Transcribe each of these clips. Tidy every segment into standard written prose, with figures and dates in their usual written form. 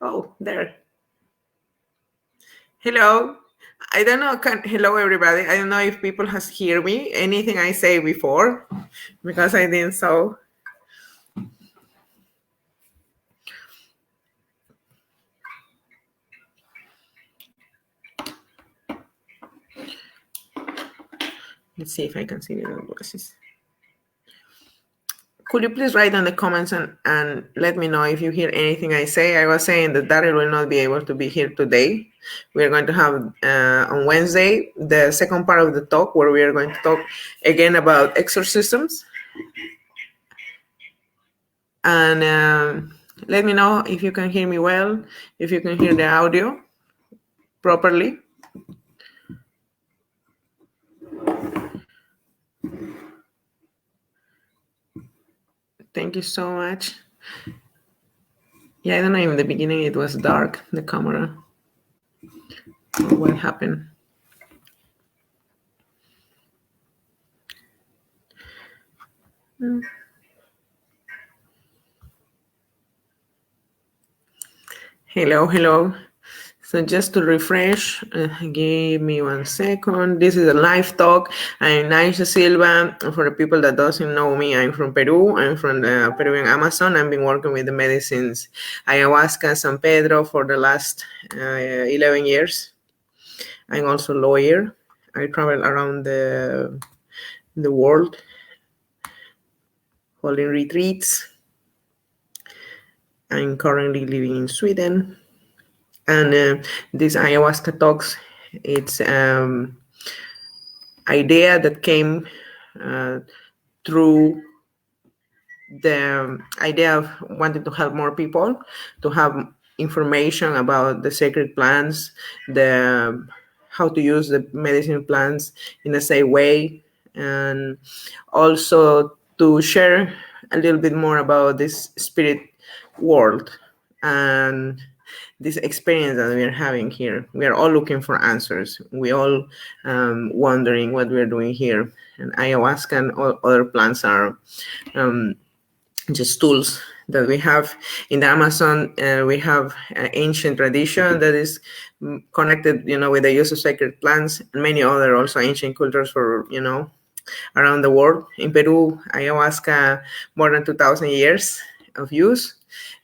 Oh, there. Hello. I don't know. Hello, everybody. I don't know if people has hear me anything I say before because I didn't so. Let's see if I can see the voices. Could you please write in the comments and let me know if you hear anything I say? I was saying that Daryl will not be able to be here today. We are going to have on Wednesday the second part of the talk where we are going to talk again about exorcisms. And let me know if you can hear me well, if you can hear the audio properly. Thank you so much. Yeah, I don't know, in the beginning it was dark, the camera. What happened? Hello. So just to refresh, give me 1 second. This is a live talk. I'm Naisha Silva. For the people that doesn't know me, I'm from Peru. I'm from the Peruvian Amazon. I've been working with the medicines ayahuasca, San Pedro for the last 11 years. I'm also a lawyer. I travel around the world holding retreats. I'm currently living in Sweden. And these ayahuasca talks, it's idea that came through the idea of wanting to help more people to have information about the sacred plants, the how to use the medicine plants in a safe way, and also to share a little bit more about this spirit world and this experience that we are having here. We are all looking for answers. We all wondering what we are doing here. And ayahuasca and all other plants are just tools that we have in the Amazon. We have an ancient tradition that is connected, with the use of sacred plants, and many other also ancient cultures for, around the world. In Peru, ayahuasca, more than 2,000 years of use.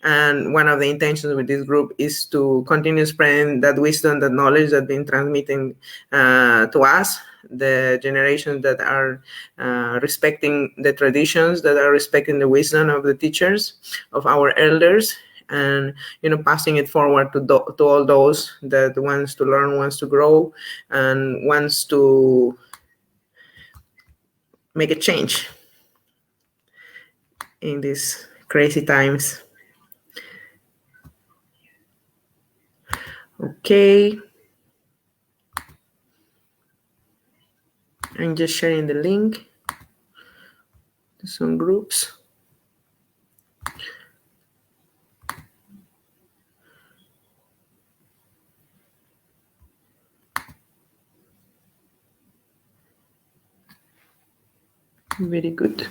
And one of the intentions with this group is to continue spreading that wisdom, that knowledge that's been transmitting to us, the generations that are respecting the traditions, that are respecting the wisdom of the teachers, of our elders, and passing it forward to all those that wants to learn, wants to grow, and wants to make a change in these crazy times. Okay. I'm just sharing the link to some groups. Very good.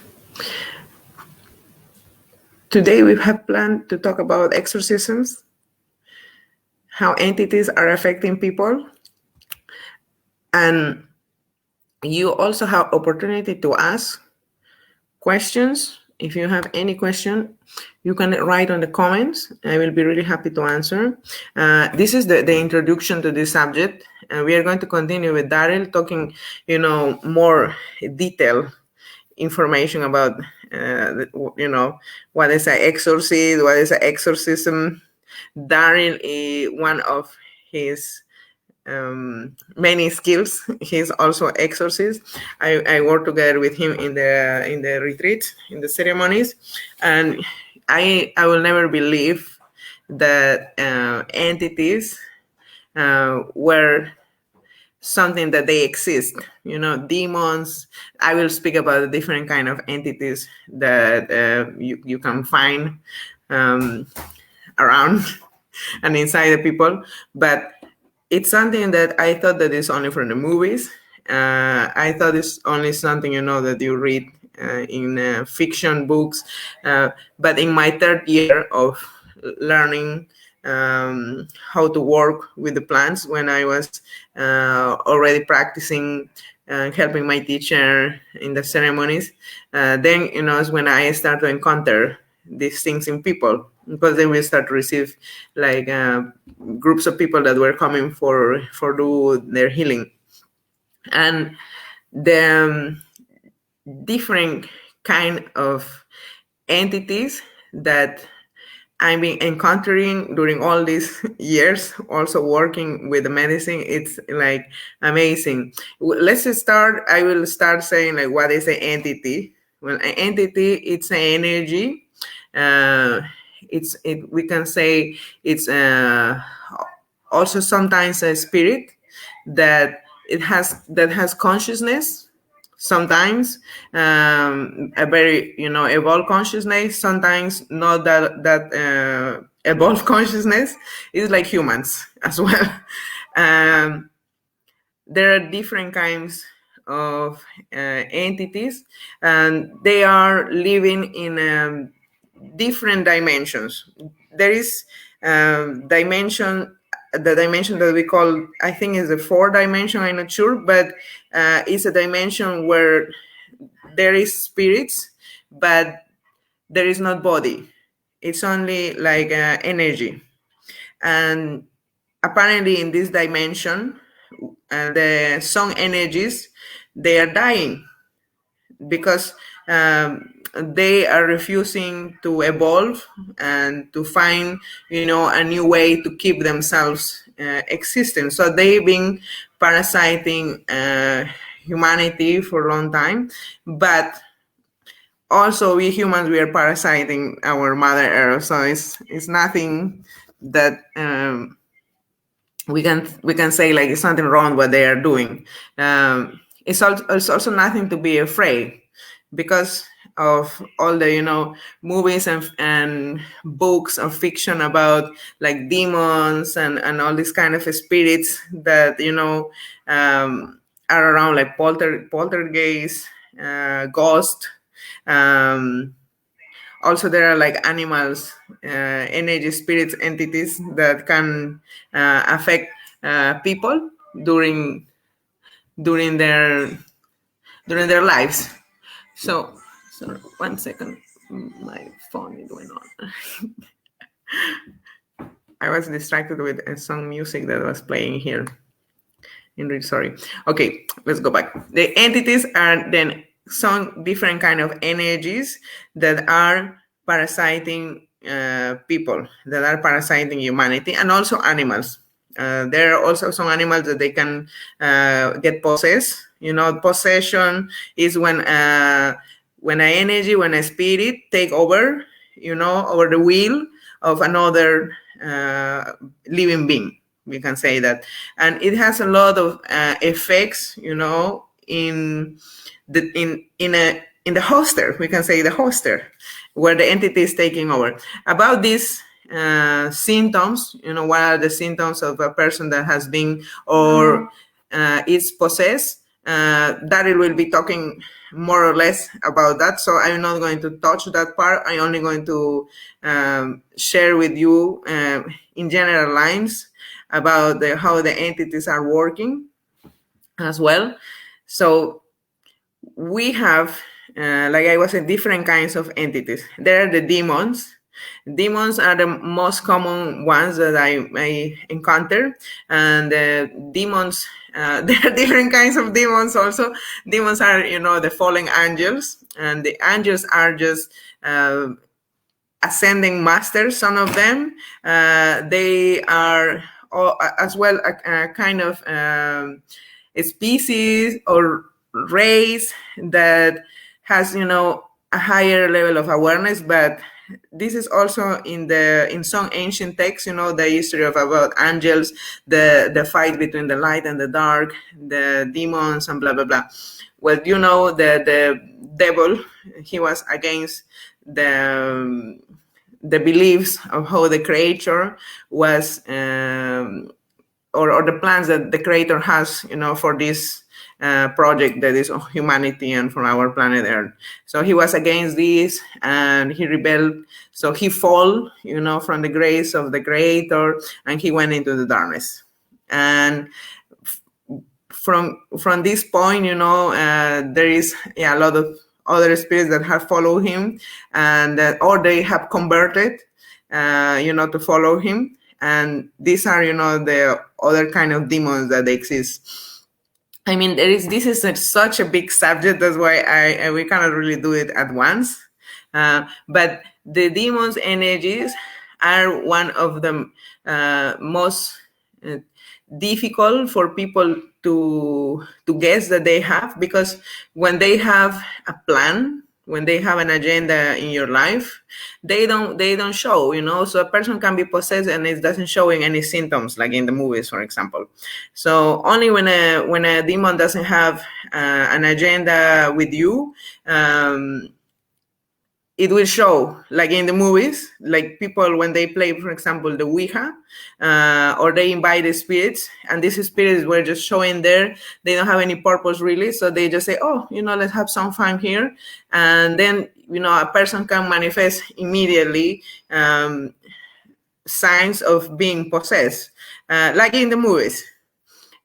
Today we have planned to talk about exorcisms, how entities are affecting people, and you also have opportunity to ask questions. If you have any question, you can write on the comments. I will be really happy to answer. This is the introduction to this subject. We are going to continue with Daryl talking, more detailed information about, what is an exorcism, what is an exorcism. Daryl, one of his many skills. He's also an exorcist. I work together with him in the retreats, in the ceremonies, and I will never believe that entities were something that they exist. Demons. I will speak about the different kind of entities that you can find around and inside the people, but it's something that I thought that is only from the movies. I thought it's only something, that you read in fiction books. But in my third year of learning how to work with the plants when I was already practicing, helping my teacher in the ceremonies. Then, is when I start to encounter these things in people, because then we start to receive like groups of people that were coming for do their healing. And the different kind of entities that I've been encountering during all these years, also working with the medicine, it's like amazing. Let's just start. I will start saying like, what is an entity? Well, an entity, it's an energy. We can say it's also sometimes a spirit that has consciousness, sometimes a very evolved consciousness, sometimes not that evolved consciousness. Is like humans as well. um, there are different kinds of entities, and they are living in different dimensions. There is the dimension that we call, I think, is the fourth dimension. I'm not sure, but it's a dimension where there is spirits, but there is not body. It's only like energy. And apparently in this dimension, some energies, they are dying because they are refusing to evolve and to find a new way to keep themselves existing. So they've been parasiting humanity for a long time, but also we humans, we are parasiting our mother earth. So it's nothing that we can say like it's something wrong what they are doing. It's also nothing to be afraid, because of all the movies and books of fiction about like demons and all these kind of spirits that are around, like poltergeist, ghost. Also there are like animals, energy, spirits, entities that can affect people during their lives. So 1 second, my phone is going on. I was distracted with some music that was playing here. I'm really sorry. Okay, let's go back. The entities are then some different kind of energies that are parasiting people, that are parasiting humanity, and also animals. There are also some animals that they can get possessed. Possession is when an energy, when a spirit take over, over the will of another living being. We can say that, and it has a lot of effects, in the hoster. We can say the hoster, where the entity is taking over. About these symptoms, what are the symptoms of a person that has been or is possessed? That it will be talking more or less about that. So I'm not going to touch that part. I'm only going to share with you in general lines about how the entities are working as well. So we have, like I was saying, different kinds of entities. There are the demons. Demons are the most common ones that I encounter. And demons, there are different kinds of demons also. Demons are, the fallen angels. And the angels are just ascending masters, some of them. They are as well a kind of a species or race that has a higher level of awareness. But this is also in some ancient texts, the history of about angels, the fight between the light and the dark, the demons, and blah blah blah. Well, the devil, he was against the beliefs of how the creator was, or the plans that the creator has, for this project that is of humanity and for our planet Earth. So he was against this and he rebelled. So he fell, from the grace of the Creator, and he went into the darkness. And from this point, there is a lot of other spirits that have followed him, and or they have converted, to follow him. And these are, the other kind of demons that exist. I mean, this is such a big subject. That's why we cannot really do it at once. But the demons' energies are one of the most difficult for people to guess that they have, because when they have a plan, when they have an agenda in your life, they don't show, so a person can be possessed and it doesn't showing any symptoms, like in the movies, for example. So only when a demon doesn't have an agenda with you, it will show, like in the movies, like people when they play, for example, the Ouija, or they invite the spirits, and these spirits were just showing there. They don't have any purpose really, so they just say, oh, let's have some fun here. And then, a person can manifest immediately signs of being possessed, like in the movies.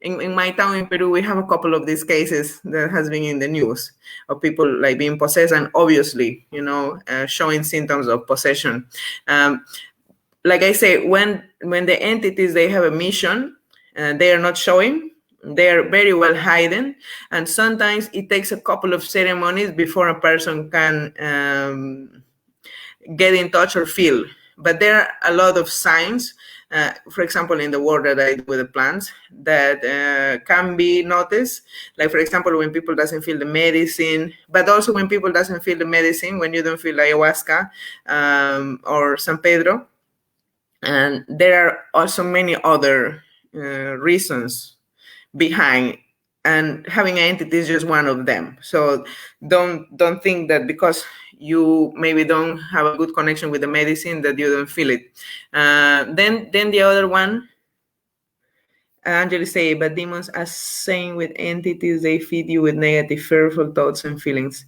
In my town in Peru, we have a couple of these cases that has been in the news of people like being possessed and obviously, showing symptoms of possession. Like I say, when the entities, they have a mission, they are not showing, they are very well hidden. And sometimes it takes a couple of ceremonies before a person can get in touch or feel. But there are a lot of signs, for example, in the work that I do with the plants, that can be noticed. Like, for example, when people doesn't feel the medicine, but also when people doesn't feel the medicine, when you don't feel ayahuasca or San Pedro. And there are also many other reasons behind, and having an entity is just one of them. So don't think that because you maybe don't have a good connection with the medicine that you don't feel it. Then the other one, Angeli say, but demons are saying with entities, they feed you with negative, fearful thoughts and feelings.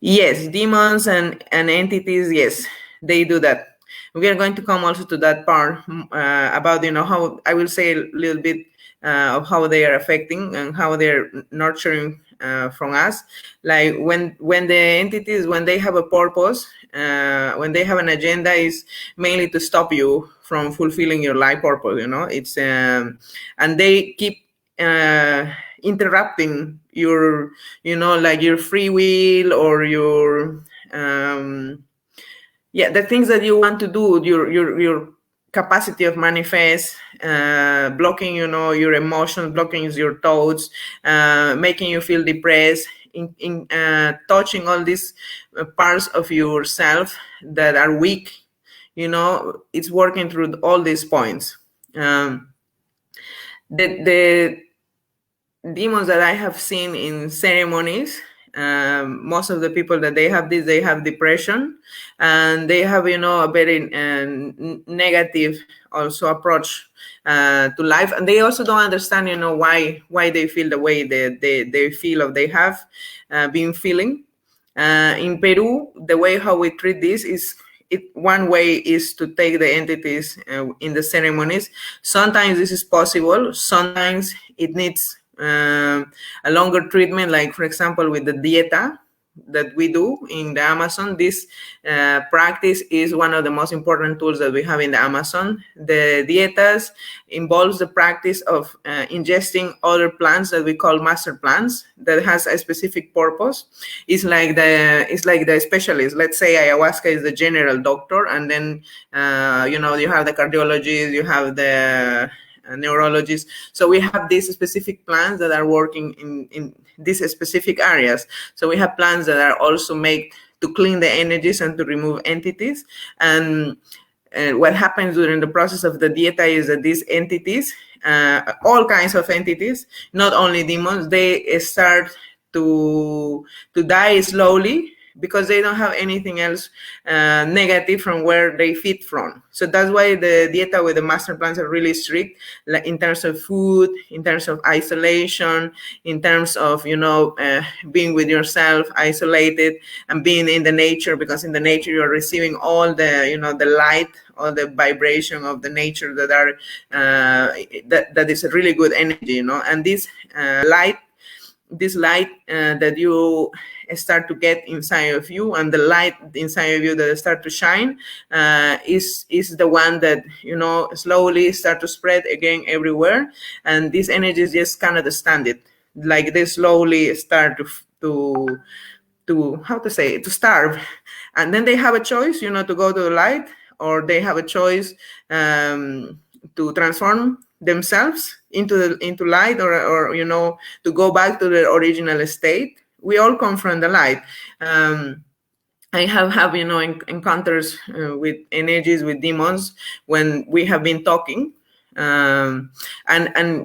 Yes, demons and entities, yes, they do that. We are going to come also to that part about, how I will say a little bit of how they are affecting and how they're nurturing from us. Like when the entities, when they have a purpose, when they have an agenda, is mainly to stop you from fulfilling your life purpose. It's and they keep interrupting your, like your free will or your the things that you want to do, your capacity of manifest, blocking, your emotions, blocking your thoughts, making you feel depressed, in touching all these parts of yourself that are weak. It's working through all these points. The demons that I have seen in ceremonies, most of the people that they have this, they have depression, and they have, a very negative also approach to life, and they also don't understand, why they feel the way they feel, or they have been feeling. In Peru, the way how we treat this is, one way is to take the entities in the ceremonies. Sometimes this is possible. Sometimes it needs a longer treatment, like, for example, with the dieta that we do in the Amazon. This practice is one of the most important tools that we have in the Amazon. The dietas involves the practice of ingesting other plants that we call master plants that has a specific purpose. It's like the specialist. Let's say ayahuasca is the general doctor, and then you have the cardiologist, you have the neurologists. So we have these specific plants that are working in these specific areas. So we have plants that are also made to clean the energies and to remove entities. And what happens during the process of the dieta is that these entities, all kinds of entities, not only demons, they start to die slowly, because they don't have anything else negative from where they feed from. So that's why the dieta with the master plans are really strict, like in terms of food, in terms of isolation, in terms of being with yourself, isolated, and being in the nature, because in the nature you're receiving all the the light, all the vibration of the nature that are that is a really good energy, and this light that you start to get inside of you, and the light inside of you that start to shine is the one that slowly start to spread again everywhere, and these energies just cannot stand it. Like they slowly start to how to say it, to starve, and then they have a choice, to go to the light, or they have a choice to transform themselves into light, or to go back to their original state. We all come from the light. I have encounters with energies, with demons, when we have been talking. And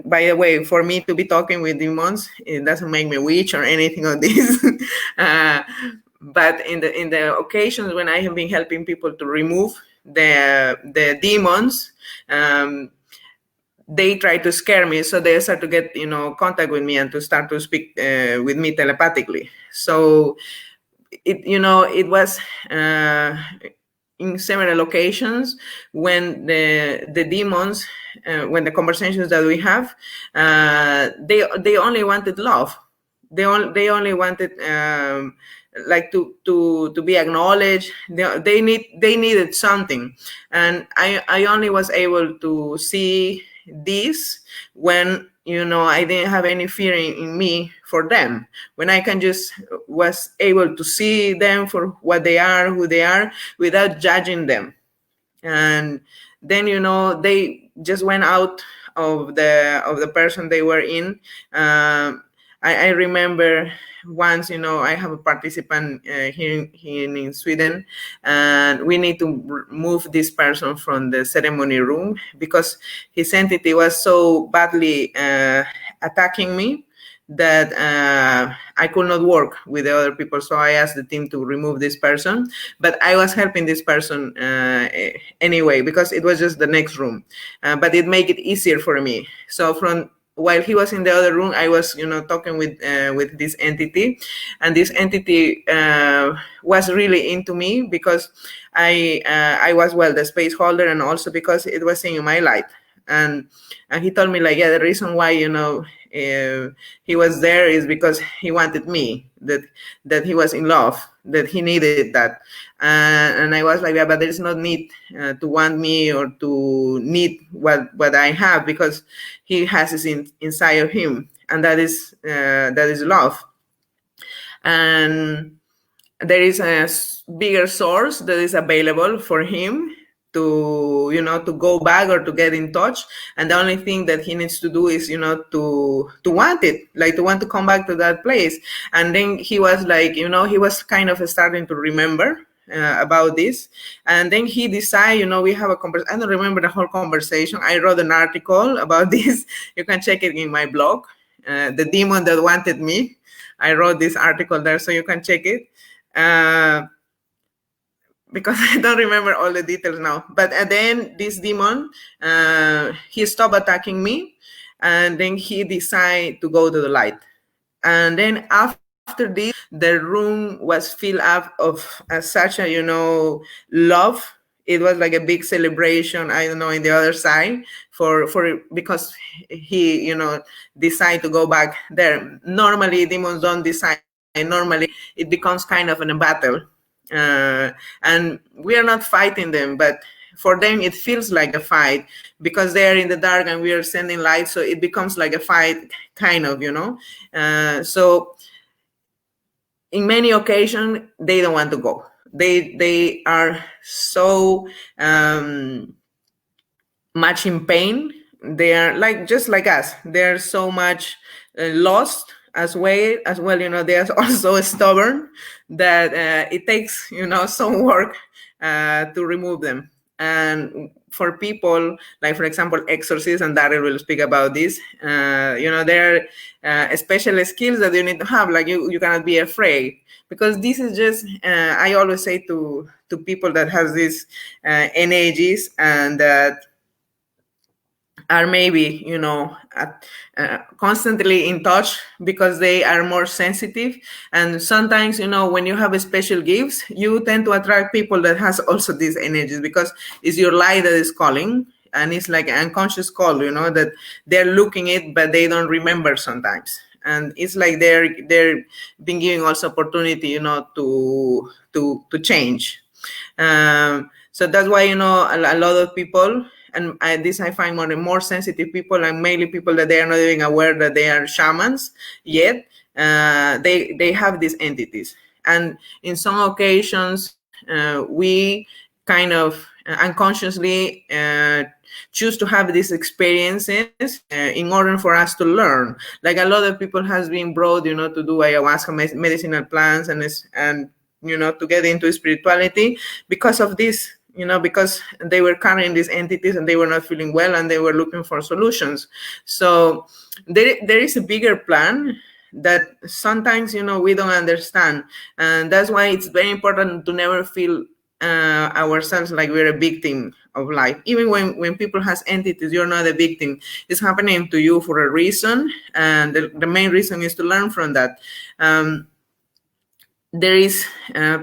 by the way, for me to be talking with demons, it doesn't make me witch or anything of this. But in the occasions when I have been helping people to remove the demons, they try to scare me, so they start to get contact with me and to start to speak with me telepathically. So it was in several occasions when the demons, when the conversations that we have, they only wanted love. They only wanted like to be acknowledged. They needed something, and I only was able to see this when I didn't have any fear in me for them, when I can just was able to see them for what they are, who they are, without judging them. And then they just went out of the person they were in. I remember once, I have a participant here in Sweden, and we need to move this person from the ceremony room because his entity was so badly attacking me that I could not work with the other people. So I asked the team to remove this person, but I was helping this person anyway, because it was just the next room, but it made it easier for me. So while he was in the other room, I was, talking with this entity, and this entity was really into me because I was, well, the space holder, and also because it was seeing my light. And he told me, like, yeah, the reason why, he was there is because he wanted me, that he was in love, that he needed that. And I was like, yeah, but there's no need to want me or to need what I have, because he has it inside of him, and that is love. And there is a bigger source that is available for him to to go back or to get in touch, and the only thing that he needs to do is to want it, like to want to come back to that place. And then he was like, he was kind of starting to remember about this, and then he decided, we have a conversation. I don't remember the whole conversation. I wrote an article about this. You can check it in my blog, The Demon That Wanted Me. I wrote this article there, so you can check it. Because I don't remember all the details now. But then this demon, he stopped attacking me, and then he decided to go to the light. And then after this, the room was filled up of such a, love. It was like a big celebration, I don't know, in the other side for because he, decided to go back there. Normally, demons don't decide. Normally, it becomes kind of a battle. And we are not fighting them, but for them it feels like a fight because they are in the dark and we are sending light, so it becomes like a fight, kind of, so in many occasions they don't want to go. They are so much in pain. They are just like us. They're so much lost as well. They are also stubborn that it takes some work to remove them. And for people, like for example, Exorcism, and Daryl will speak about this. There are special skills that you need to have. Like you cannot be afraid, because this is just. I always say to people that has these energies and that are maybe constantly in touch, because they are more sensitive. And sometimes, when you have special gifts, you tend to attract people that has also these energies, because it's your light that is calling, and it's like an unconscious call, that they're looking it but they don't remember sometimes. And it's like they're being given also opportunity, to change. So that's why, a lot of people, and I find more and more sensitive people, and mainly people that they are not even aware that they are shamans yet. They have these entities, and in some occasions, we kind of unconsciously choose to have these experiences in order for us to learn. Like a lot of people has been brought, to do ayahuasca medicinal plants and to get into spirituality because of this, because they were carrying these entities and they were not feeling well and they were looking for solutions. So there is a bigger plan that sometimes, we don't understand. And that's why it's very important to never feel ourselves like we're a victim of life. Even when people has entities, you're not a victim. It's happening to you for a reason, and the main reason is to learn from that. There is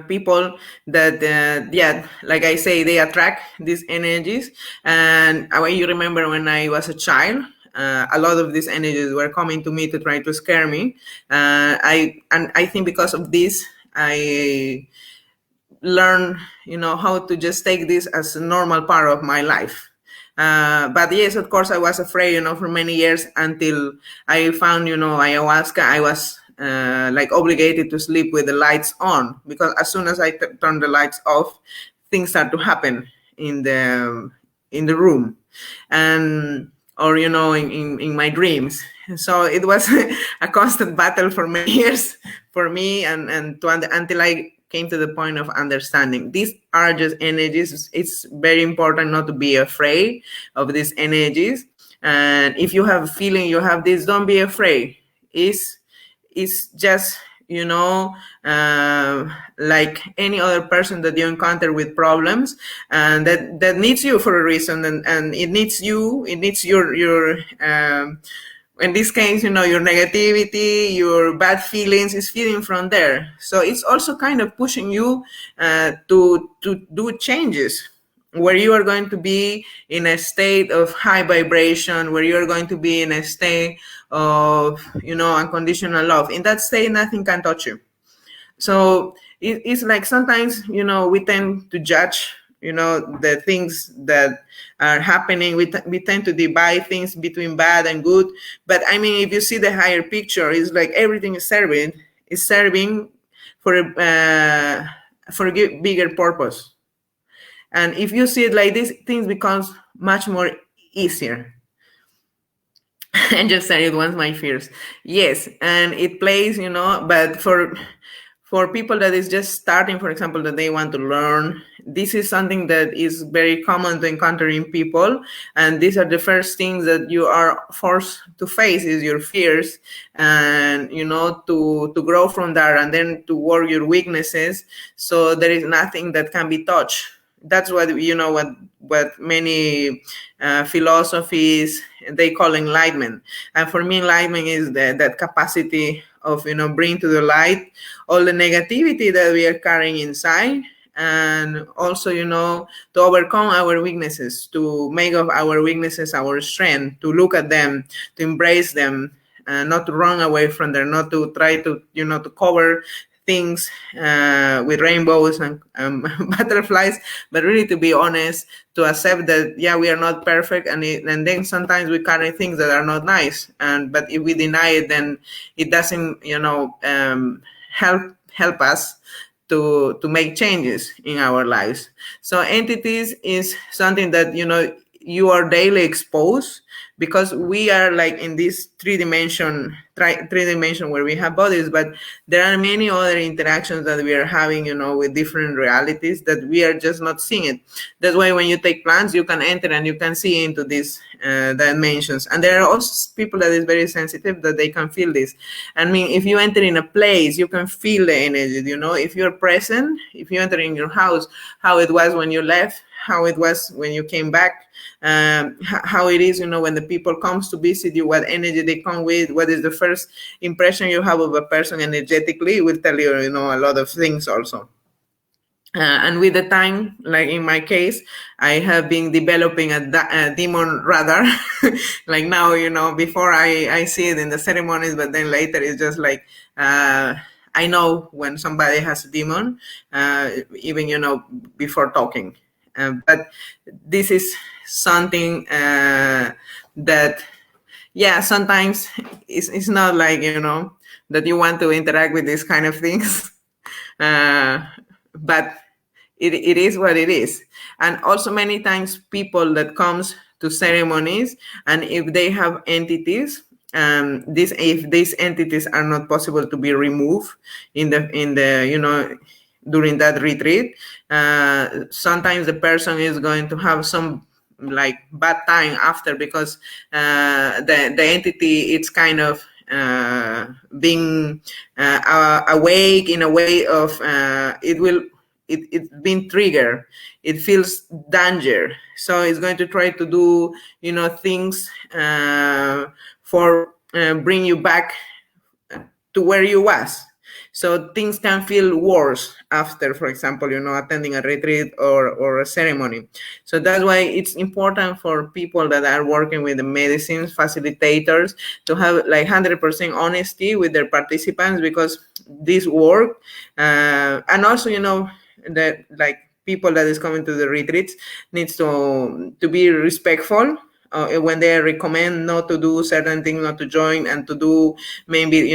people that like I say, they attract these energies. And you remember when I was a child, a lot of these energies were coming to me to try to scare me. I think because of this, I learn, how to just take this as a normal part of my life. But yes, of course, I was afraid, for many years, until I found, ayahuasca. I was like obligated to sleep with the lights on, because as soon as I turn the lights off, things start to happen in the room, and or in my dreams. So it was a constant battle for many years for me, and until I came to the point of understanding these are just energies. It's very important not to be afraid of these energies. And if you have a feeling you have this, don't be afraid. It's just, like any other person that you encounter with problems, and that needs you for a reason, and it needs you, it needs your in this case, your negativity, your bad feelings is feeding from there. So it's also kind of pushing you to do changes, where you are going to be in a state of high vibration, where you are going to be in a state of, unconditional love. In that state, nothing can touch you. So it's like sometimes, we tend to judge, the things that are happening. We tend to divide things between bad and good. But I mean, if you see the higher picture, it's like everything is serving for a bigger purpose. And if you see it like this, things becomes much more easier. And just said it once, my fears. Yes, and it plays, but for people that is just starting, for example, that they want to learn, this is something that is very common to encounter in people. And these are the first things that you are forced to face, is your fears, and, to grow from there, and then to work your weaknesses. So there is nothing that can be touched. That's what, what many philosophies, they call enlightenment. And for me, enlightenment is that capacity of, bring to the light all the negativity that we are carrying inside, and also, to overcome our weaknesses, to make of our weaknesses our strength, to look at them, to embrace them, not to run away from them, not to try to, to cover things with rainbows and butterflies, but really to be honest, to accept that, yeah, we are not perfect, and then sometimes we carry things that are not nice, but if we deny it, then it doesn't, help us to make changes in our lives. So entities is something that, you are daily exposed, because we are like in this three dimension where we have bodies, but there are many other interactions that we are having, with different realities that we are just not seeing it. That's why when you take plants, you can enter and you can see into these dimensions. And there are also people that is very sensitive, that they can feel this. I mean, if you enter in a place, you can feel the energy, if you're present, if you enter in your house, how it was when you left, how it was when you came back, how it is, when the people comes to visit you, what energy they come with, what is the first impression you have of a person energetically, it will tell you, a lot of things also. And with the time, like in my case, I have been developing a demon radar. Like now, before I see it in the ceremonies, but then later it's just like, I know when somebody has a demon, even, before talking. But this is something that, yeah, sometimes it's not like, that you want to interact with these kind of things. But it is what it is. And also many times people that comes to ceremonies, and if they have entities, if these entities are not possible to be removed in the during that retreat, sometimes the person is going to have some like bad time after, because the entity, it's kind of being awake in a way of it's been triggered. It feels danger, so it's going to try to do things for bring you back to where you was. So things can feel worse after, for example, attending a retreat or a ceremony. So that's why it's important for people that are working with the medicines, facilitators, to have like 100% honesty with their participants, because this work, and also, that like people that is coming to the retreats needs to be respectful when they recommend not to do certain things, not to join, and to do maybe,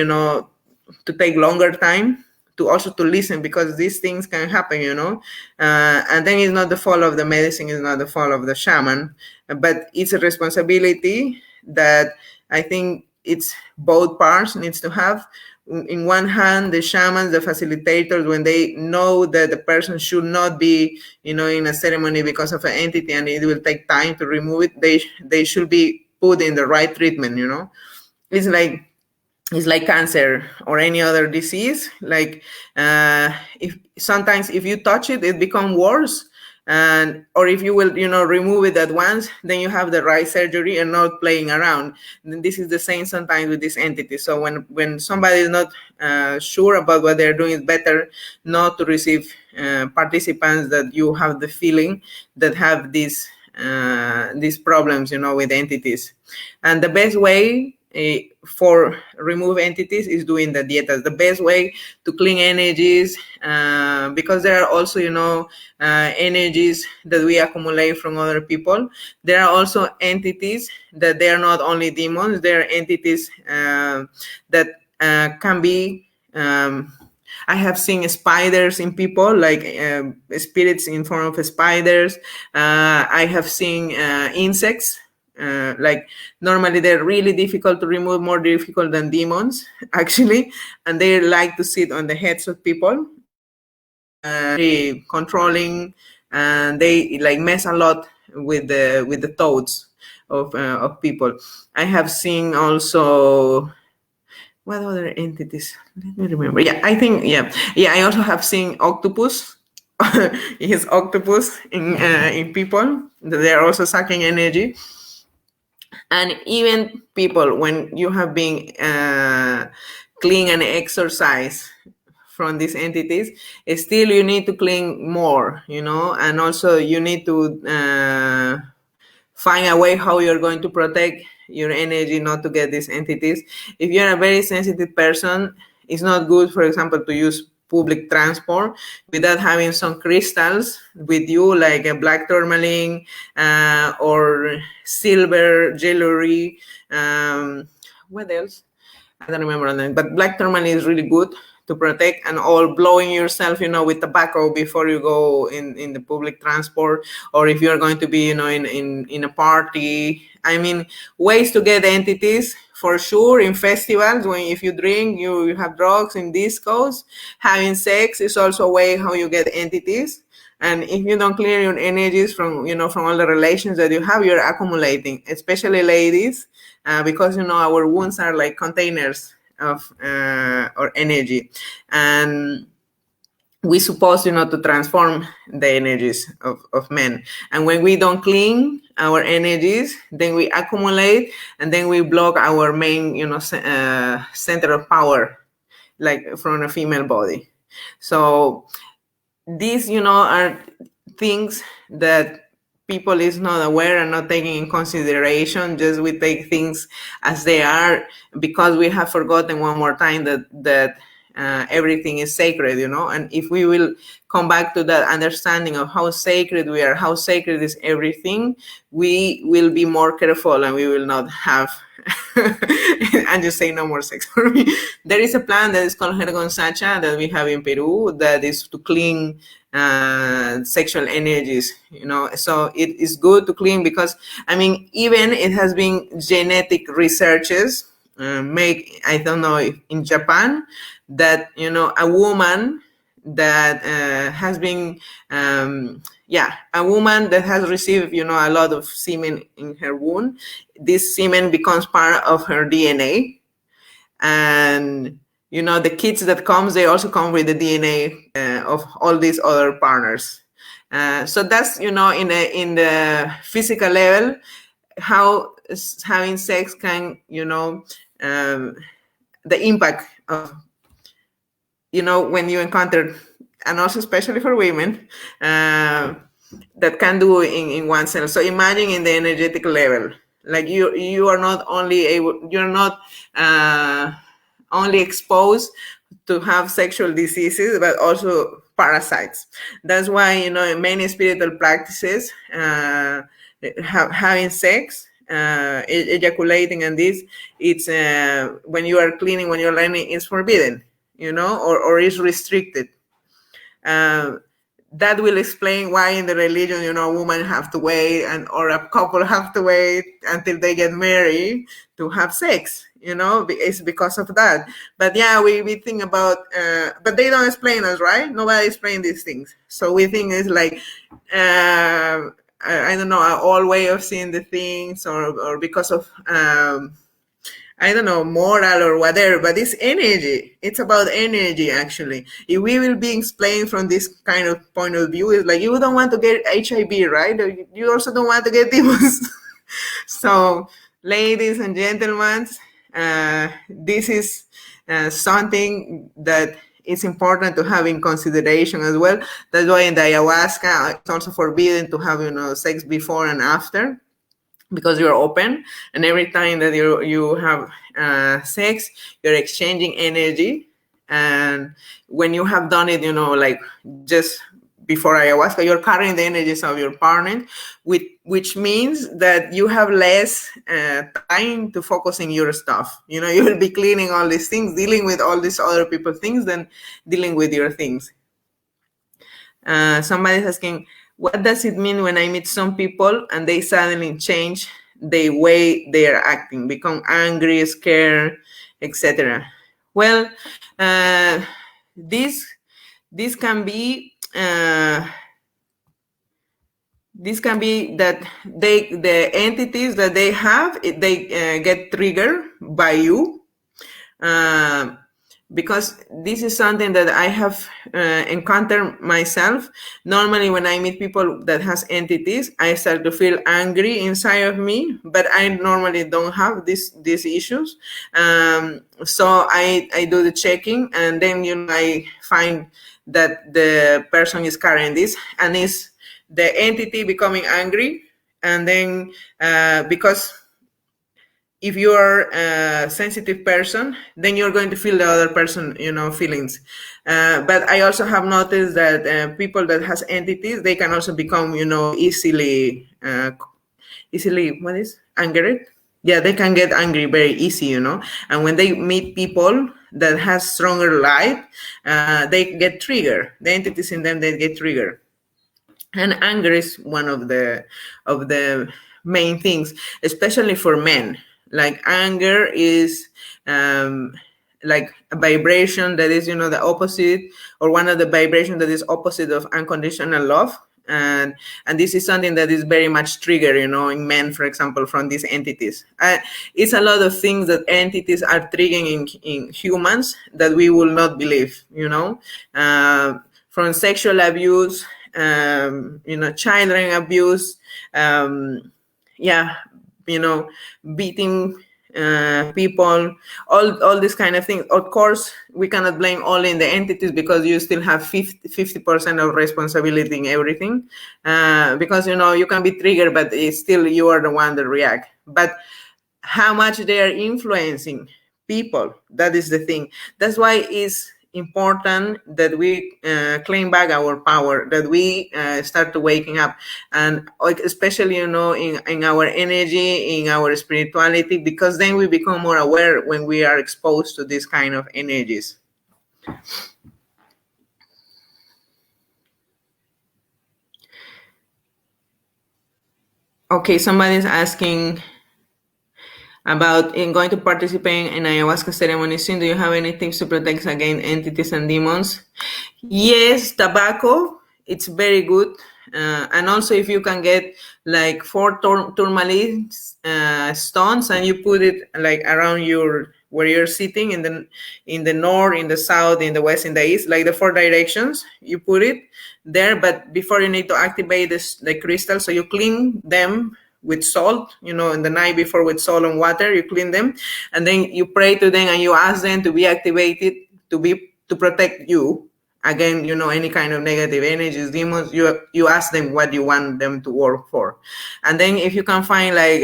to take longer time to also to listen, because these things can happen, and then it's not the fault of the medicine, it's not the fault of the shaman, but it's a responsibility that I think it's both parts needs to have. In one hand, the shamans, the facilitators, when they know that the person should not be, in a ceremony because of an entity and it will take time to remove it, they should be put in the right treatment, It's like cancer or any other disease. Like if sometimes if you touch it, it becomes worse. And or if you will, remove it at once, then you have the right surgery and not playing around. And this is the same sometimes with this entity. So when somebody is not sure about what they're doing, it's better not to receive participants that you have the feeling that have these problems, with entities. And the best way for remove entities is doing the dietas. The best way to clean energies, because there are also, energies that we accumulate from other people. There are also entities that they are not only demons. They are entities that can be. I have seen spiders in people, like spirits in form of spiders. I have seen insects. Like normally they're really difficult to remove, more difficult than demons actually, and they like to sit on the heads of people, very controlling, and they like mess a lot with the thoughts of people. I have seen also, what other entities? Let me remember. Yeah, I think I also have seen octopus. His octopus in people. They are also sucking energy. And even people, when you have been clean and exercise from these entities, still you need to clean more, and also you need to find a way how you're going to protect your energy not to get these entities. If you're a very sensitive person, it's not good, for example, to use public transport without having some crystals with you, like a black tourmaline or silver jewelry. What else? I don't remember the name, but black tourmaline is really good to protect, and all blowing yourself, with tobacco before you go in the public transport, or if you're going to be, in a party. I mean, ways to get entities for sure in festivals. When if you drink, you have drugs in discos. Having sex is also a way how you get entities. And if you don't clear your energies from all the relations that you have, you're accumulating, especially ladies, because our wounds are like containers of or energy, and we supposed to transform the energies of men. And when we don't clean our energies, then we accumulate, and then we block our main center of power, like from a female body. So these are things that people is not aware and not taking in consideration. Just we take things as they are, because we have forgotten one more time that everything is sacred, and if we will come back to that understanding of how sacred we are, how sacred is everything, we will be more careful, and we will not have and just say no more sex for me. There is a plant that is called Hergon Sacha that we have in Peru that is to clean sexual energies, so it is good to clean, because even it has been genetic researches make, I don't know if in Japan, that a woman that has been a woman that has received a lot of semen in her womb, this semen becomes part of her DNA, and the kids that comes, they also come with the DNA of all these other partners. So that's in the physical level how having sex can the impact of when you encounter, and also especially for women, that can do in oneself. So imagine in the energetic level, like you are not only able, you're not only exposed to have sexual diseases, but also parasites. That's why in many spiritual practices, having sex, ejaculating, and this, it's when you are cleaning, when you're learning, is forbidden, or is restricted. That will explain why in the religion, a woman have to wait, or a couple have to wait until they get married to have sex. It's because of that. But yeah, we think about, but they don't explain us, right? Nobody explains these things. So we think it's like, I don't know, an old way of seeing the things, or because of, I don't know, moral or whatever, but it's energy. It's about energy, actually. If we will be explained from this kind of point of view, it's like, you don't want to get HIV, right? Or you also don't want to get demons. So, ladies and gentlemen, this is something that is important to have in consideration as well. That's why in the ayahuasca, it's also forbidden to have, sex before and after, because you're open, and every time that you have sex, you're exchanging energy. And when you have done it, like just before ayahuasca, you're carrying the energies of your partner, which means that you have less time to focus in your stuff. You will be cleaning all these things, dealing with all these other people things, than dealing with your things. Somebody's asking, what does it mean when I meet some people and they suddenly change the way they are acting, become angry, scared, etc.? Well, this can be that the entities that they have, they get triggered by you. Because this is something that I have encountered myself. Normally, when I meet people that has entities, I start to feel angry inside of me, but I normally don't have these issues. So I do the checking, and then I find that the person is carrying this, and is the entity becoming angry, and then because if you are a sensitive person, then you're going to feel the other person, feelings. But I also have noticed that people that has entities, they can also become, easily angered. Yeah, they can get angry very easy, And when they meet people that has stronger light, they get triggered. The entities in them, they get triggered. And anger is one of the main things, especially for men. Like anger is like a vibration that is, the opposite, or one of the vibrations that is opposite of unconditional love. And this is something that is very much triggered, in men, for example, from these entities. It's a lot of things that entities are triggering in humans that we will not believe, from sexual abuse, children abuse, beating people, all these kind of things. Of course, we cannot blame all in the entities, because you still have 50% of responsibility in everything, because you can be triggered, but it's still you are the one that react. But how much they are influencing people, that is the thing. That's why it's important that we claim back our power, that we start to waking up, and especially in our energy, in our spirituality, because then we become more aware when we are exposed to these kind of energies. Okay, somebody's asking about going to participate in ayahuasca ceremony soon. Do you have any tips to protect against entities and demons? Yes, tobacco, it's very good. And also, if you can get like 4 tourmaline stones, and you put it like around where you're sitting, in the north, in the south, in the west, in the east, like the 4 directions, you put it there. But before, you need to activate the crystal, so you clean them with salt, in the night before, with salt and water, you clean them, and then you pray to them, and you ask them to be activated, to protect you again, any kind of negative energies, demons. You ask them what you want them to work for. And then if you can find like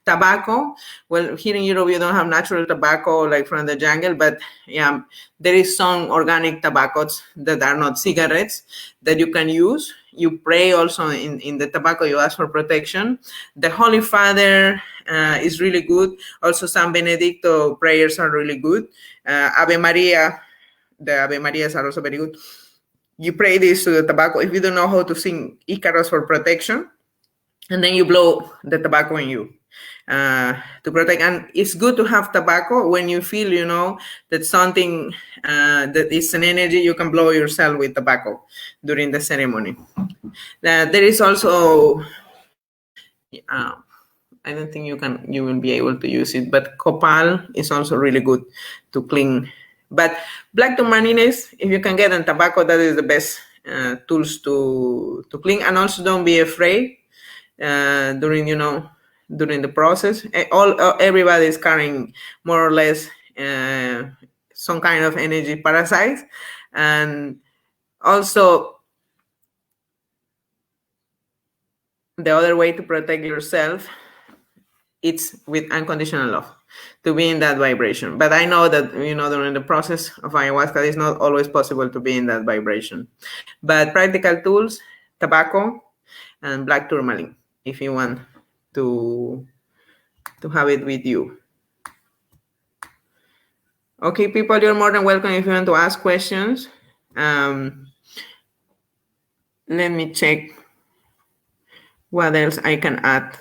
tobacco, well, here in Europe, you don't have natural tobacco like from the jungle, but yeah, there is some organic tobaccos that are not cigarettes that you can use. You pray also in the tobacco, you ask for protection. The Holy Father is really good. Also, San Benedicto prayers are really good. Ave Maria, the Ave Marias are also very good. You pray this to the tobacco. If you don't know how to sing Icarus for protection, and then you blow the tobacco in you to protect. And it's good to have tobacco when you feel, that something that is an energy, you can blow yourself with tobacco during the ceremony. There is also, I don't think you will be able to use it, but copal is also really good to clean. But black tourmalines, if you can get on tobacco, that is the best tools to clean. And also, don't be afraid during the process. Everybody is carrying more or less some kind of energy parasites. And also, the other way to protect yourself, it's with unconditional love, to be in that vibration. But I know that during the process of ayahuasca, it's not always possible to be in that vibration. But practical tools, tobacco and black tourmaline, if you want to have it with you. Okay, people, you're more than welcome if you want to ask questions. Let me check what else I can add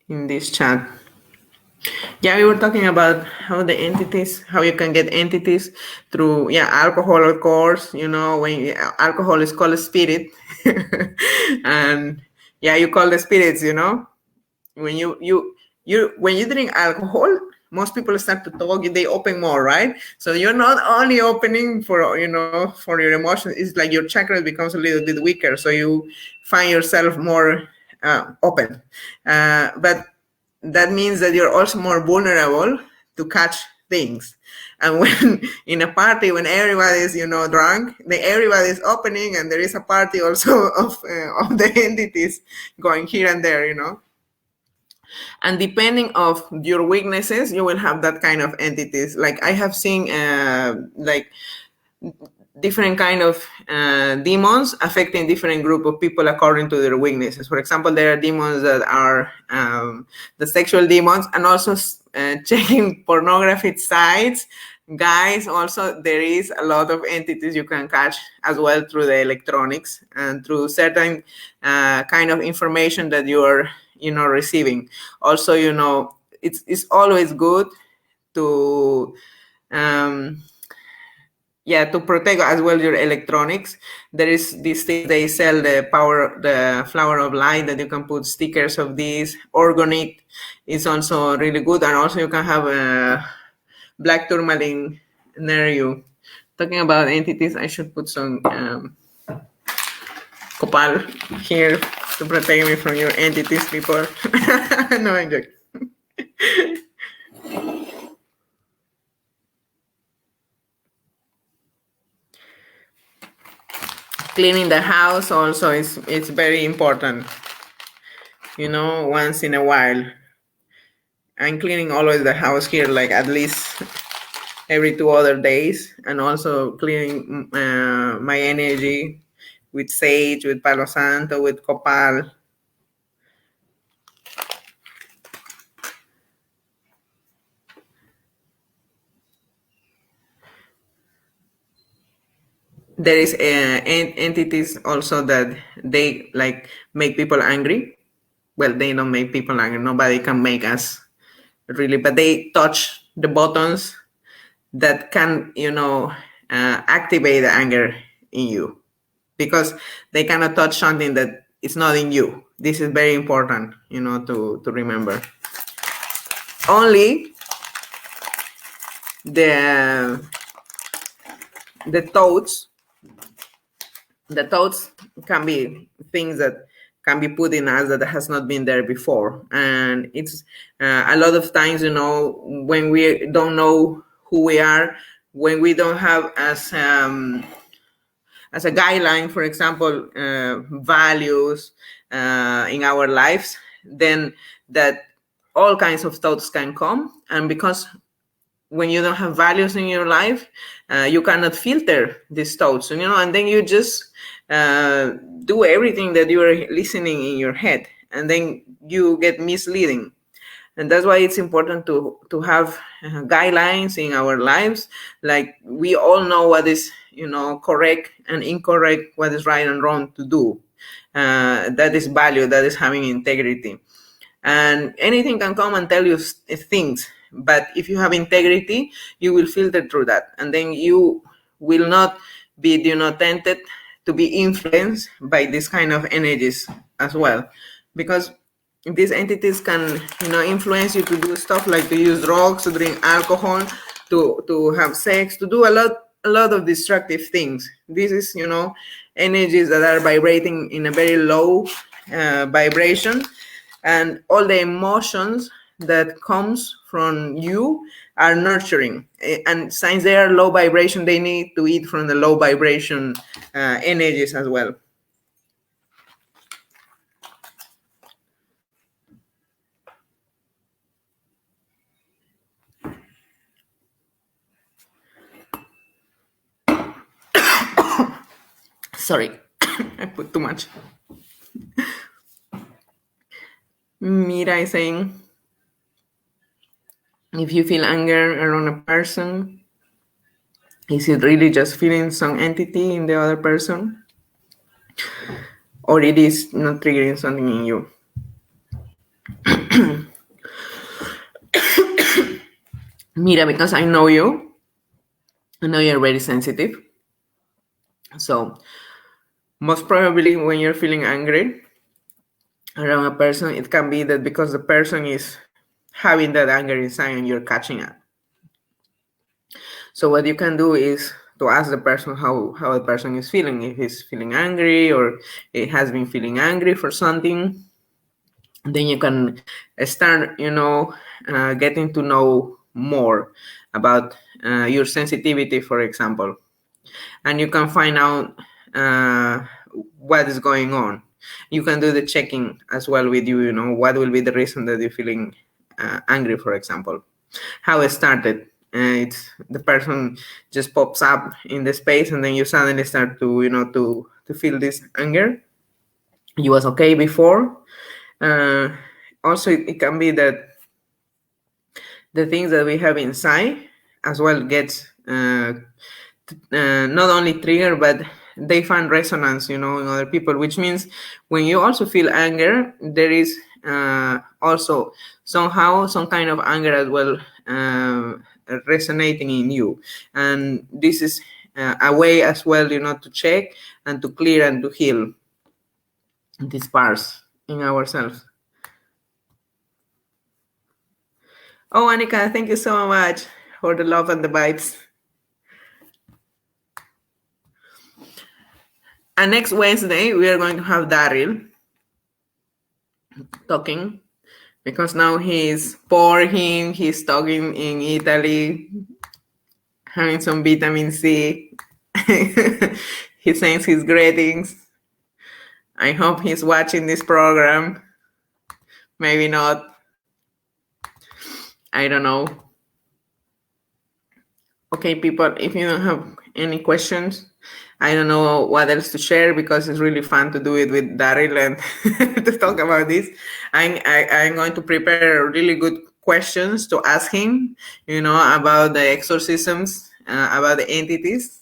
in this chat. Yeah, we were talking about how you can get entities through alcohol, of course. When alcohol is called a spirit, and you call the spirits. When you drink alcohol, most people start to talk. They open more, right? So you're not only opening for for your emotions. It's like your chakra becomes a little bit weaker, so you find yourself more open. But that means that you're also more vulnerable to catch things. And when in a party, when everybody is drunk, everybody is opening, and there is a party also of the entities going here and there. And depending of your weaknesses, you will have that kind of entities. Like I have seen different kind of demons affecting different group of people according to their weaknesses. For example, there are demons that are the sexual demons, and also checking pornography sites, guys, also there is a lot of entities you can catch as well through the electronics and through certain kind of information that you are receiving. Also, it's always good to to protect as well your electronics. There is this thing they sell, the flower of light, that you can put stickers of this. Organic is also really good, and also you can have a black tourmaline near you. Talking about entities, I should put some copal here to protect me from your entities, people. No, I'm joking. Cleaning the house also it's very important. Once in a while. I'm cleaning always the house here, like at least every 2 other days, and also cleaning my energy with sage, with Palo Santo, with copal. There is entities also that they like make people angry. Well, they don't make people angry. Nobody can make us really, but they touch the buttons that can, activate the anger in you, because they cannot touch something that is not in you. This is very important, to remember. Only the thoughts can be things that can be put in us that has not been there before. And it's a lot of times, when we don't know who we are, when we don't have as a guideline, for example, values in our lives, then that all kinds of thoughts can come. And because when you don't have values in your life, you cannot filter these thoughts, and then you just do everything that you are listening in your head, and then you get misleading. And that's why it's important to have guidelines in our lives. Like, we all know what is correct and incorrect, what is right and wrong to do. That is value, that is having integrity. And anything can come and tell you things, but if you have integrity, you will filter through that, and then you will not be tempted to be influenced by this kind of energies as well, because these entities can influence you to do stuff like to use drugs, to drink alcohol, to have sex, to do a lot of destructive things. This is energies that are vibrating in a very low vibration, and all the emotions that comes from you are nurturing. And since they are low vibration, they need to eat from the low vibration energies as well. Sorry, I put too much. Mira is saying, if you feel anger around a person, is it really just feeling some entity in the other person? Or it is not triggering something in you? Mira, because I know you, I know you're very sensitive. So most probably when you're feeling angry around a person, it can be that because the person is having that anger inside and you're catching it. So what you can do is to ask the person how the person is feeling, if he's feeling angry or it has been feeling angry for something. Then you can start, getting to know more about your sensitivity, for example. And you can find out what is going on. You can do the checking as well with you, what will be the reason that you're feeling angry, for example. How it started. It's the person just pops up in the space and then you suddenly start to, to feel this anger. You was okay before. Also, it can be that the things that we have inside as well gets not only trigger, but they find resonance, in other people, which means when you also feel anger, there is also somehow some kind of anger as well resonating in you. And this is a way as well, to check and to clear and to heal these parts in ourselves. Oh, Annika, thank you so much for the love and the bites. And next Wednesday, we are going to have Daryl talking, because now he's poor he's talking in Italy, having some vitamin C. He sends his greetings. I hope he's watching this program. Maybe not. I don't know. Okay, people, if you don't have any questions, I don't know what else to share, because it's really fun to do it with Daryl and to talk about this. I'm going to prepare really good questions to ask him, about the exorcisms, about the entities.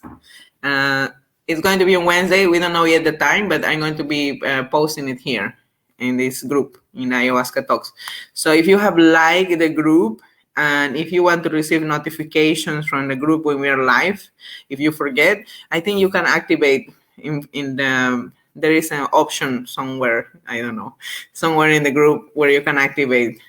It's going to be on Wednesday. We don't know yet the time, but I'm going to be posting it here in this group in Ayahuasca Talks. So if you have liked the group, and if you want to receive notifications from the group when we are live, if you forget, I think you can activate in the, there is an option somewhere, I don't know, somewhere in the group where you can activate.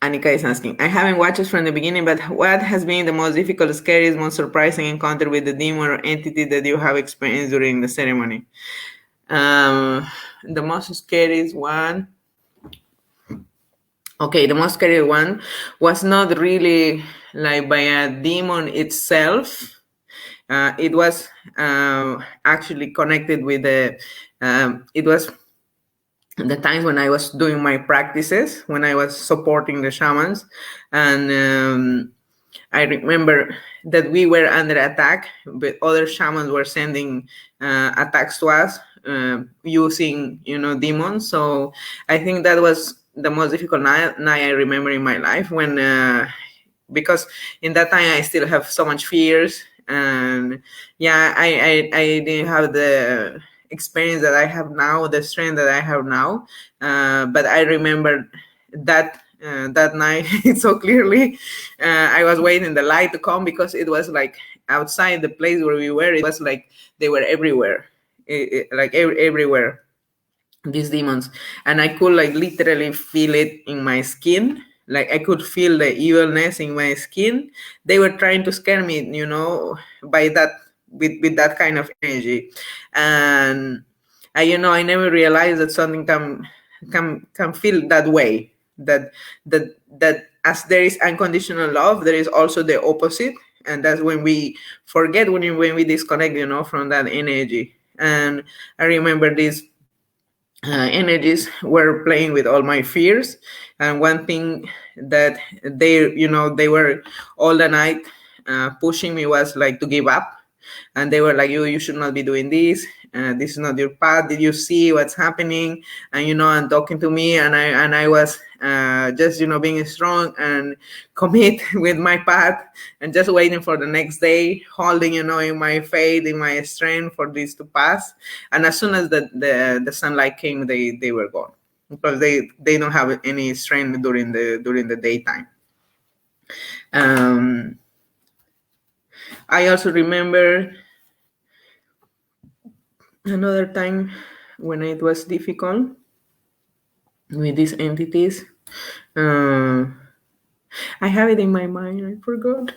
Annika is asking, I haven't watched it from the beginning, but what has been the most difficult, scariest, most surprising encounter with the demon or entity that you have experienced during the ceremony? The most scariest one, okay, the most scary one was not really like by a demon itself. It was actually connected with the, it was the times when I was doing my practices, when I was supporting the shamans. And I remember that we were under attack, but other shamans were sending attacks to us using, demons. So I think that was the most difficult night I remember in my life, when because in that time I still have so much fears, and I didn't have the experience that I have now, the strength that I have now, but I remember that that night so clearly. I was waiting the light to come, because it was like outside the place where we were, it was like they were everywhere, everywhere, these demons, and I could like literally feel it in my skin. Like I could feel the evilness in my skin. They were trying to scare me, by that, with that kind of energy. And I never realized that something can feel that way. That as there is unconditional love, there is also the opposite, and that's when we forget, when we disconnect, from that energy. And I remember these energies were playing with all my fears, and one thing that they were all the night pushing me was like to give up. And they were like, you should not be doing this, this is not your path, did you see what's happening? And talking to me, and I was just being strong and commit with my path, and just waiting for the next day, holding in my faith, in my strength, for this to pass. And as soon as the sunlight came, they were gone, because they don't have any strength during the daytime. I also remember another time when it was difficult with these entities. I have it in my mind. I forgot.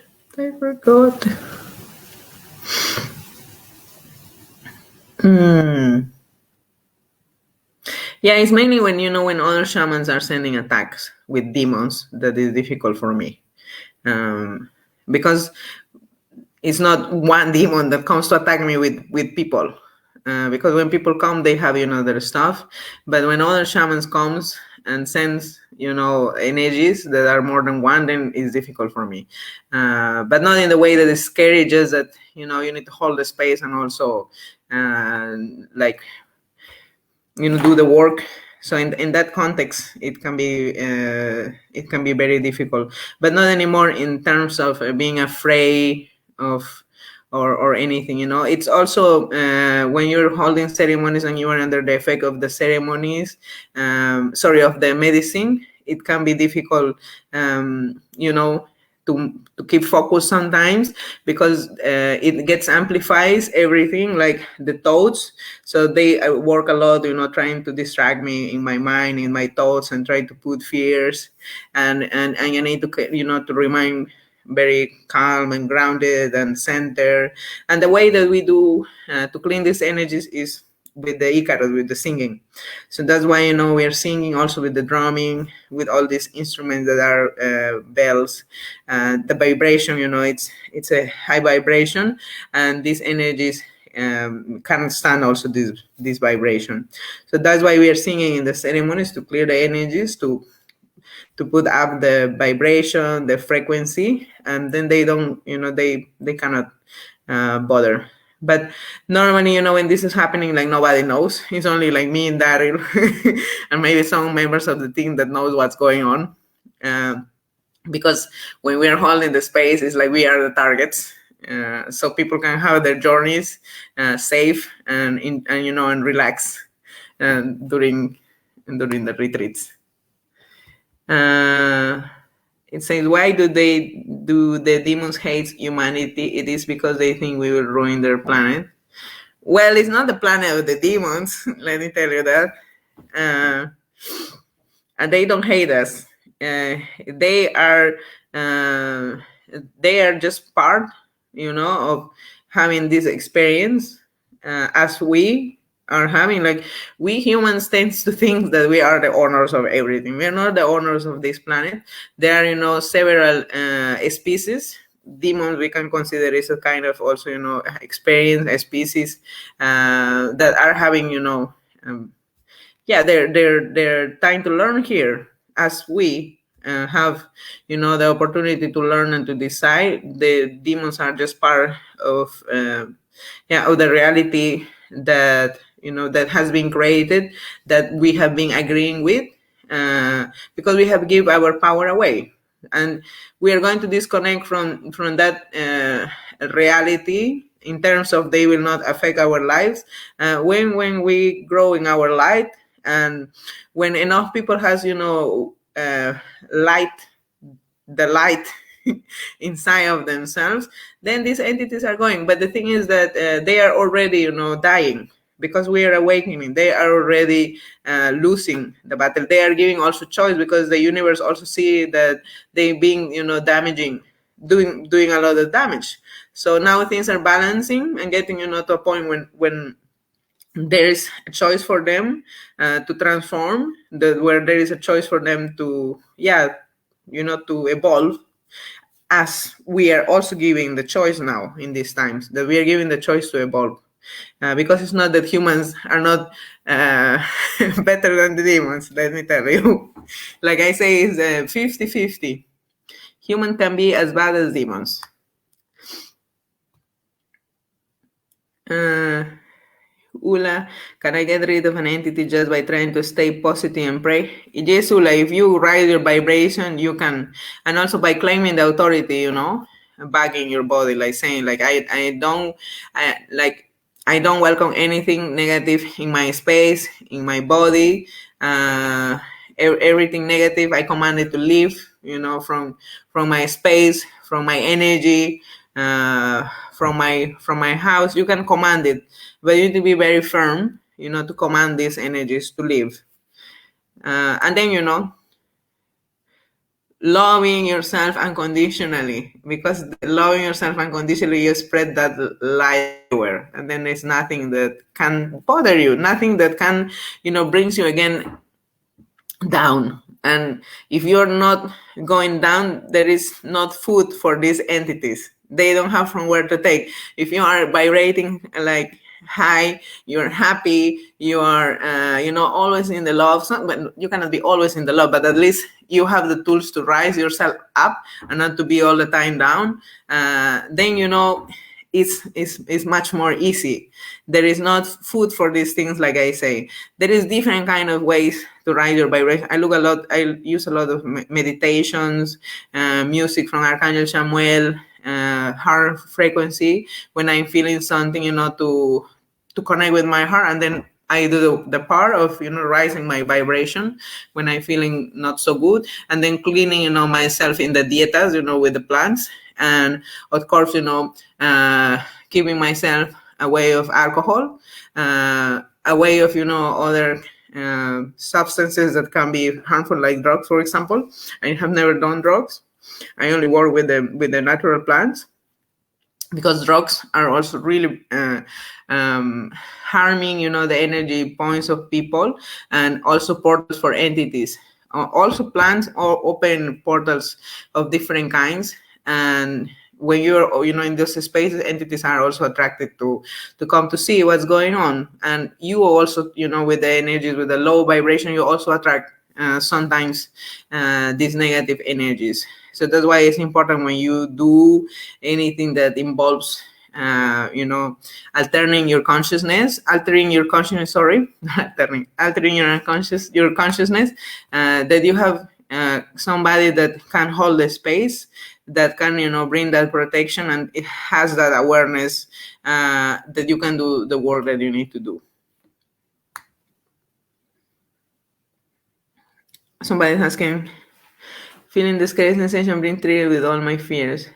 Yeah, it's mainly when when other shamans are sending attacks with demons that is difficult for me, because it's not one demon that comes to attack me with people. Because when people come, they have their stuff, but when other shamans comes and sends energies that are more than one, then it's difficult for me. But not in the way that is scary, just that you need to hold the space, and also do the work So in that context, it can be very difficult, but not anymore in terms of being afraid of or anything. It's also when you're holding ceremonies and you are under the effect of the ceremonies, of the medicine, it can be difficult, to keep focus sometimes, because it gets amplifies everything, like the thoughts. So they work a lot, trying to distract me in my mind, in my thoughts, and try to put fears, and you need to, to remain very calm and grounded and centered. And the way that we do to clean these energies is with the Icarus, with the singing. So that's why, we are singing also with the drumming, with all these instruments that are bells. The vibration, it's a high vibration, and these energies can't stand also this vibration. So that's why we are singing in the ceremonies, to clear the energies, to put up the vibration, the frequency, and then they don't, they cannot bother. But normally, when this is happening, like, nobody knows. It's only like me and Daryl and maybe some members of the team that knows what's going on. Because when we are holding the space, it's like we are the targets. So people can have their journeys safe and relax during the retreats. It says, why do the demons hate humanity? It is because they think we will ruin their planet. Well, it's not the planet of the demons, let me tell you that. And they don't hate us. They are just part, of having this experience, as we are having. Like, we humans tend to think that we are the owners of everything. We are not the owners of this planet. There are, several species. Demons we can consider is a kind of also, experience, a species that are having, they're trying to learn here, as we have, the opportunity to learn and to decide. The demons are just part of the reality that that has been created, that we have been agreeing with, because we have give our power away, and we are going to disconnect from that reality, in terms of they will not affect our lives when we grow in our light, and when enough people has light, the light inside of themselves, then these entities are going. But the thing is that they are already dying, because we are awakening. They are already losing the battle. They are giving also choice, because the universe also see that they being damaging, doing a lot of damage. So now things are balancing and getting to a point when there is a choice for them to transform, where there is a choice for them to to evolve, as we are also giving the choice now in these times, that we are giving the choice to evolve. Because it's not that humans are not better than the demons, let me tell you. Like I say, it's 50-50. Human can be as bad as demons. Ula, can I get rid of an entity just by trying to stay positive and pray? Yes, Ula, if you raise your vibration, you can. And also by claiming the authority, back in your body, like saying, like, I don't welcome anything negative in my space, in my body. Everything negative, I command it to leave, from my space, from my energy, from my house. You can command it, but you need to be very firm, to command these energies to leave. And then, loving yourself unconditionally, because loving yourself unconditionally, you spread that light everywhere, and then there's nothing that can bother you, nothing that can, brings you again down. And if you're not going down, there is not food for these entities. They don't have from where to take. If you are vibrating like high, you're happy, you are always in the love. But you cannot be always in the love, but at least you have the tools to rise yourself up and not to be all the time down. Then is much more easy. There is not food for these things, like I say. There is different kind of ways to rise your vibration. I use a lot of meditations, music from Archangel Samuel, heart frequency when I'm feeling something, to connect with my heart. And then I do the part of, rising my vibration when I'm feeling not so good, and then cleaning, myself in the dietas, with the plants. And of course, keeping myself away of alcohol, away of, other substances that can be harmful, like drugs, for example. I have never done drugs. I only work with the natural plants, because drugs are also really harming, the energy points of people, and also portals for entities. Also, plants open portals of different kinds, and when you're, in those spaces, entities are also attracted to come to see what's going on. And you also, with the energies, with the low vibration, you also attract sometimes these negative energies. So that's why it's important, when you do anything that involves, altering your consciousness, altering your consciousness, that you have somebody that can hold the space, that can, bring that protection, and it has that awareness, that you can do the work that you need to do. Somebody's asking, feeling the scary sensation being treated with all my fears.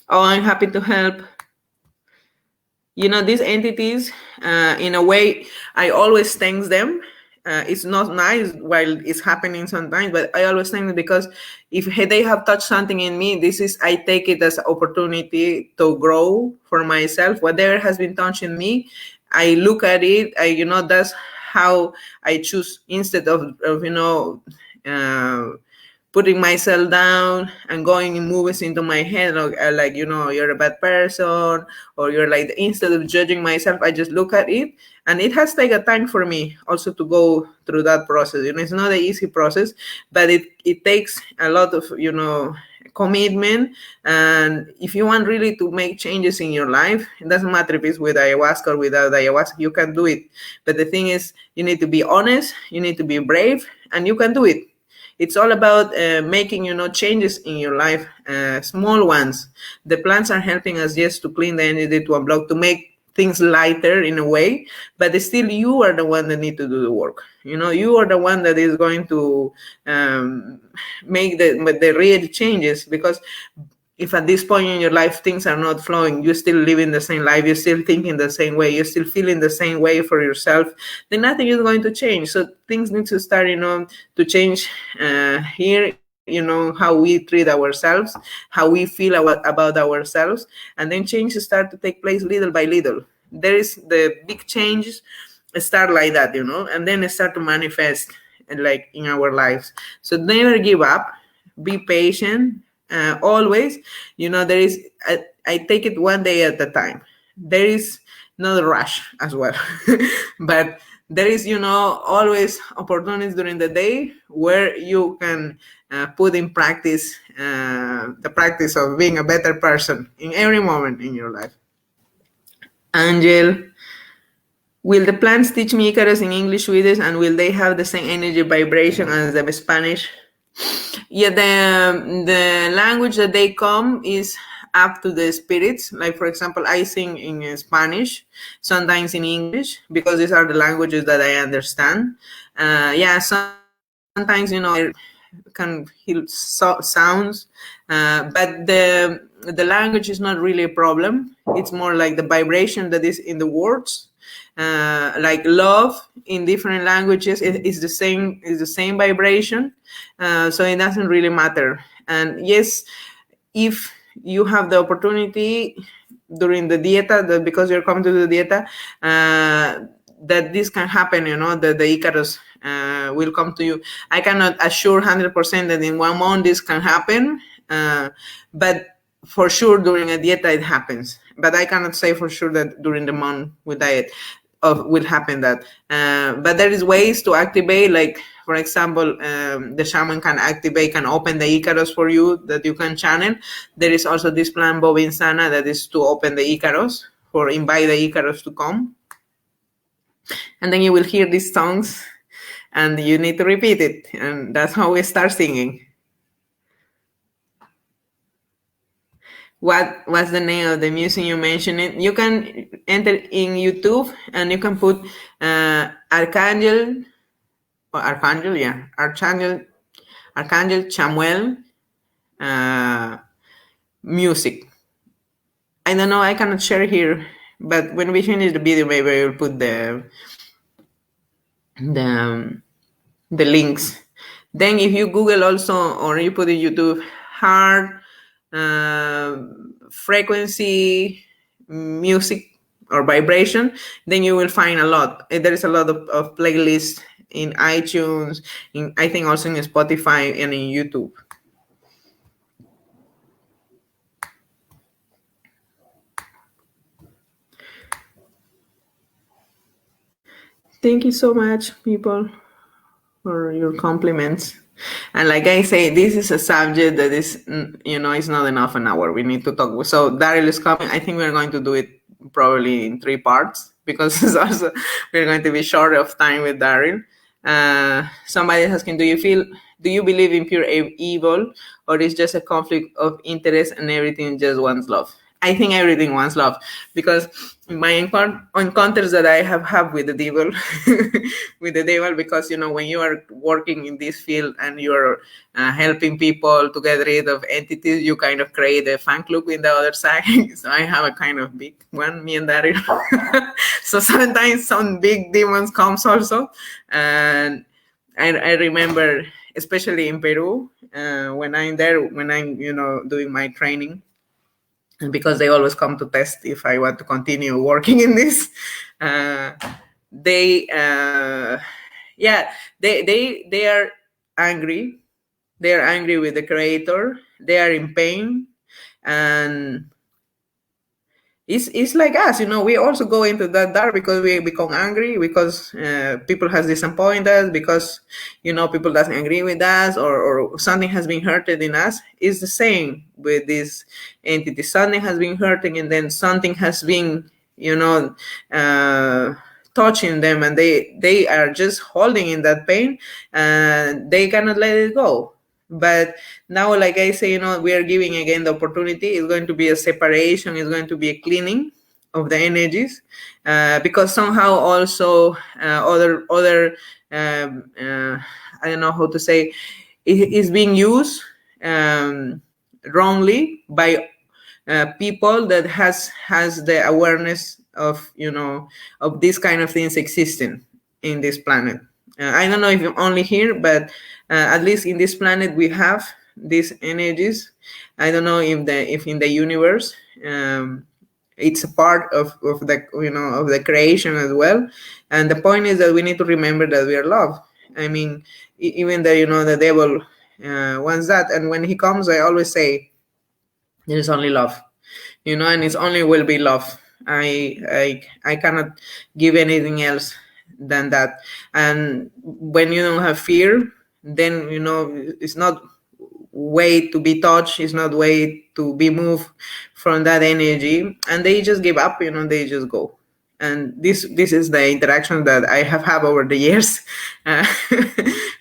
Oh, I'm happy to help. These entities, in a way, I always thank them. It's not nice while it's happening sometimes, but I always thank them, because if they have touched something in me, I take it as an opportunity to grow for myself. Whatever has been touched in me, I look at it. That's how I choose, instead of putting myself down and going in movies into my head, like, you're a bad person, or you're like, instead of judging myself, I just look at it. And it has taken time for me also to go through that process. It's not an easy process, but it takes a lot of, commitment. And if you want really to make changes in your life, it doesn't matter if it's with ayahuasca or without ayahuasca, you can do it. But the thing is, you need to be honest, you need to be brave, and you can do it. It's all about making, changes in your life, small ones. The plants are helping us just to clean the energy, to unblock, to make things lighter in a way, but still you are the one that need to do the work. You are the one that is going to make the real changes, because if at this point in your life things are not flowing, you're still living the same life, you're still thinking the same way, you're still feeling the same way for yourself, then nothing is going to change. So things need to start, to change here, how we treat ourselves, how we feel about ourselves, and then changes start to take place little by little. There is the big changes start like that, and then start to manifest like in our lives. So never give up, be patient. Always, there is, I take it one day at a time. There is not a rush as well. But there is, always opportunities during the day where you can put in practice the practice of being a better person in every moment in your life. Angel, will the plants teach me Icarus in English with this, and will they have the same energy vibration as the Spanish? Yeah, the language that they come is up to the spirits. Like, for example, I sing in Spanish, sometimes in English, because these are the languages that I understand. Sometimes, I can hear sounds, but the language is not really a problem. It's more like the vibration that is in the words. Like love in different languages is the same vibration, so it doesn't really matter. And yes, if you have the opportunity during the dieta, because you're coming to the dieta, that this can happen, that the Icarus will come to you. I cannot assure 100% that in 1 month this can happen, but for sure during a dieta it happens. But I cannot say for sure that during the month with diet. will happen that. But there is ways to activate, like for example, the shaman can open the Icaros for you that you can channel. There is also this plant Bobinsana that is to open the Icaros, or invite the Icaros to come. And then you will hear these songs and you need to repeat it. And that's how we start singing. What's the name of the music you mentioned? It. You can enter in YouTube and you can put Archangel Chamuel music. I don't know, I cannot share here, but when we finish the video, maybe I will put the links. Then if you Google also, or you put in YouTube heart frequency music or vibration, then you will find a lot. There is a lot of playlists in iTunes, I think also in Spotify and in YouTube. Thank you so much, people, for your compliments. And like I say, this is a subject that is, it's not enough an hour. We need to talk. So Daryl is coming. I think we're going to do it probably in 3 parts, because it's also, we're going to be short of time with Daryl. Somebody is asking, do you believe in pure evil, or is just a conflict of interest and everything just wants love? I think everything wants love, because my encounters that I have with the devil, because when you are working in this field and you're helping people to get rid of entities, you kind of create a fan club in the other side. So I have a kind of big one, me and Daryl. So sometimes some big demons comes also, and I remember, especially in Peru, when I'm doing my training. And because they always come to test if I want to continue working in this, they are angry. They are angry with the creator. They are in pain, and it's like us, we also go into that dark because we become angry, because people has disappointed us, because people doesn't agree with us, or something has been hurted in us. It's the same with this entity. Something has been hurting, and then something has been touching them, and they are just holding in that pain, and they cannot let it go. But now, like I say, we are giving again the opportunity. It's going to be a separation. It's going to be a cleaning of the energies, because somehow also other I don't know how to say, it is being used wrongly by people that has the awareness of of these kind of things existing in this planet. I don't know if you're only here, but at least in this planet we have these energies. I don't know if in the universe it's a part of the of the creation as well. And the point is that we need to remember that we are love. I mean, even though the devil wants that, and when he comes, I always say there is only love, and it's only will be love. I cannot give anything else than that. And when you don't have fear, then it's not way to be touched, it's not way to be moved from that energy, and they just give up, they just go. And this is the interaction that I have had over the years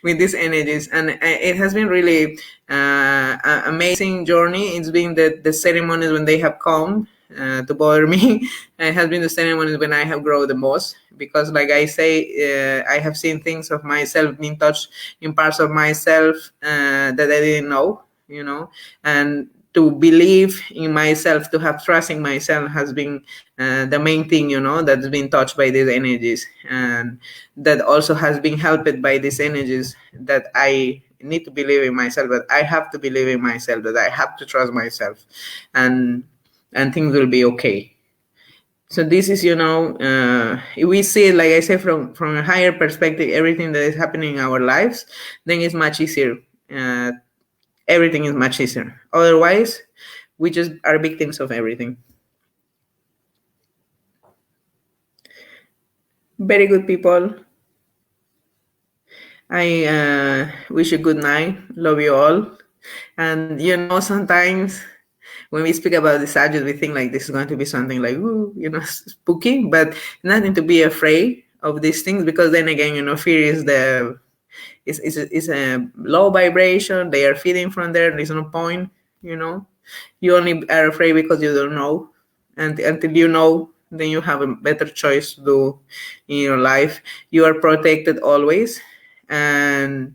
with these energies, and it has been really an amazing journey. It's been the ceremonies when they have come to bother me. It has been the ceremonies when I have grown the most, because like I say, I have seen things of myself being touched in parts of myself that I didn't know, and to believe in myself, to have trust in myself has been the main thing, that's been touched by these energies, and that also has been helped by these energies, that I need to believe in myself, that I have to believe in myself, that I have to trust myself, and things will be okay. So this is, if we see it, like I say, from a higher perspective, everything that is happening in our lives, then it's much easier. Everything is much easier. Otherwise, we just are victims of everything. Very good people. I wish you good night. Love you all. And sometimes when we speak about the subject, we think like this is going to be something like, ooh, spooky, but nothing to be afraid of these things, because then again, fear is a low vibration. They are feeding from there. There's no point, you know. You only are afraid because you don't know. And until you know, then you have a better choice to do in your life. You are protected always. And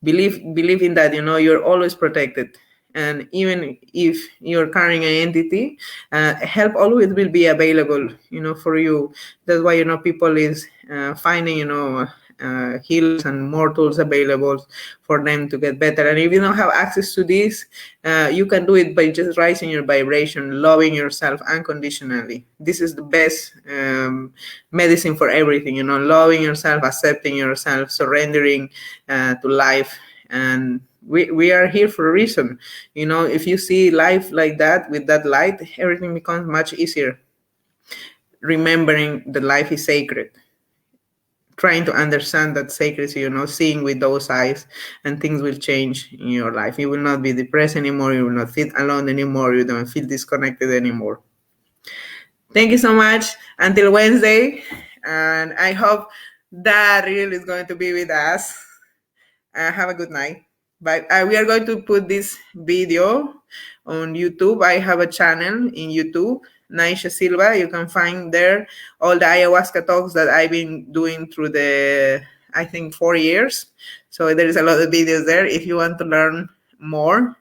believe in that, you're always protected. And even if you're carrying an entity, help always will be available, for you. That's why, people is finding, healers and more tools available for them to get better. And if you don't have access to this, you can do it by just raising your vibration, loving yourself unconditionally. This is the best medicine for everything, loving yourself, accepting yourself, surrendering to life. And we are here for a reason. If you see life like that, with that light, everything becomes much easier. Remembering that life is sacred, trying to understand that sacredness, seeing with those eyes, and things will change in your life. You will not be depressed anymore. You will not feel alone anymore. You don't feel disconnected anymore. Thank you so much. Until Wednesday. And I hope that really is going to be with us. Have a good night. Bye. We are going to put this video on YouTube. I have a channel in YouTube, Naisha Silva. You can find there all the ayahuasca talks that I've been doing through I think 4 years. So there is a lot of videos there. If you want to learn more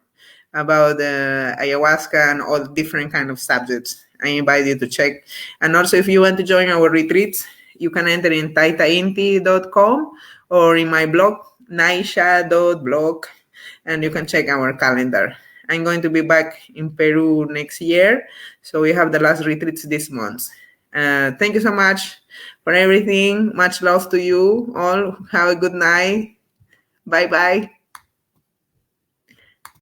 about ayahuasca and all different kind of subjects, I invite you to check. And also, if you want to join our retreats, you can enter in taitainti.com or in my blog, naisha.blog, and you can check our calendar. I'm going to be back in Peru next year, so we have the last retreats this month. Thank you so much for everything. Much love to you all. Have a good night. Bye-bye.